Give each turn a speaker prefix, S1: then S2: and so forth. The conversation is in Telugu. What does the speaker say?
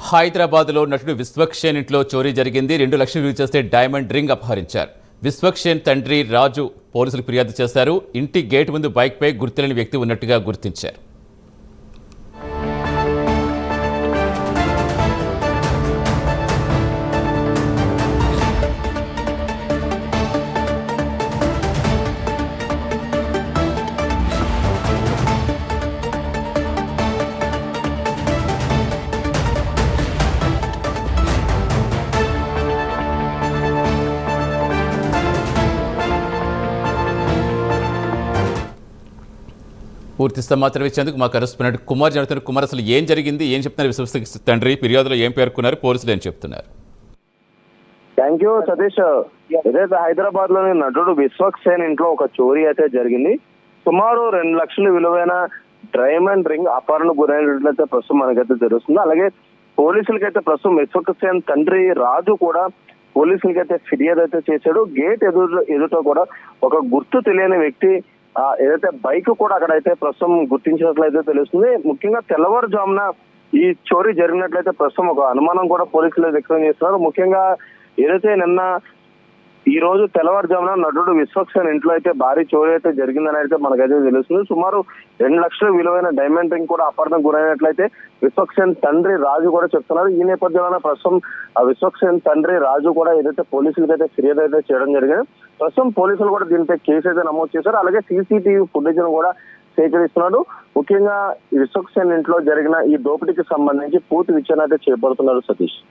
S1: హైదరాబాద్లో నటుడు విశ్వక్సేన్ ఇంట్లో చోరీ జరిగింది. 2 లక్షలు విలువ చేస్తే డైమండ్ రింగ్ అపహరించారు. విశ్వక్సేన్ తండ్రి రాజు పోలీసులకు ఫిర్యాదు చేశారు. ఇంటి గేట్ ముందు బైక్పై గుర్తులేని వ్యక్తి ఉన్నట్టుగా గుర్తించారు. పూర్తి సమాచారం ఇచ్చేందుకు మా కరెస్పాండెంట్ కుమార్ జరుగుతున్నారు. కుమార్, అసలు ఏం జరిగింది, ఏం చెప్తున్నారు విశ్వక్సేన్ తండ్రి? ఫిర్యాదులో ఏం పేర్కొన్నారు, పోలీసులు ఏం చెప్తున్నారు?
S2: Thank you Satish. ఏదైతే హైదరాబాద్ లోని నటుడు విశ్వక్సేన్ ఇంట్లో ఒక చోరీ అయితే జరిగింది. సుమారు 2 లక్షల విలువైన డైమండ్ రింగ్ అపహరణ గురైనట్లయితే ప్రస్తుతం మనకైతే తెలుస్తుంది. అలాగే పోలీసులకైతే ప్రస్తుతం విశ్వక్సేన్ తండ్రి రాజు కూడా పోలీసులకైతే ఫిర్యాదు అయితే చేశాడు. గేట్ ఎదుట కూడా ఒక గుర్తు తెలియని వ్యక్తి ఏదైతే బైక్ కూడా అక్కడైతే ప్రస్తుతం గుర్తించినట్లయితే తెలుస్తుంది. ముఖ్యంగా తెల్లవారుజామున ఈ చోరీ జరిగినట్లయితే ప్రస్తుతం ఒక అనుమానం కూడా పోలీసులు వ్యక్తం చేస్తున్నారు. ముఖ్యంగా ఏదైతే ఈ రోజు తెల్లవారుజామున నటుడు విశ్వక్సేన్ ఇంట్లో అయితే భారీ చోరీ అయితే జరిగిందని అయితే మనకైతే తెలుస్తుంది. సుమారు 2 లక్షల విలువైన డైమండ్ రింగ్ కూడా అపహరణకు గురైనట్లయితే విశ్వక్సేన్ తండ్రి రాజు కూడా చెప్తున్నారు. ఈ నేపథ్యంలో ప్రస్తుతం విశ్వక్సేన్ తండ్రి రాజు కూడా ఏదైతే పోలీసులకు అయితే ఫిర్యాదు అయితే చేయడం జరిగింది. ప్రస్తుతం పోలీసులు కూడా దీనిపై కేసు అయితే నమోదు చేశారు. అలాగే సీసీటీవీ ఫుటేజ్ ను కూడా సేకరిస్తున్నాడు. ముఖ్యంగా విశ్వక్సేన్ ఇంట్లో జరిగిన ఈ దోపిడీకి సంబంధించి పూర్తి విచారణ అయితే చేపడుతున్నారు సతీష్.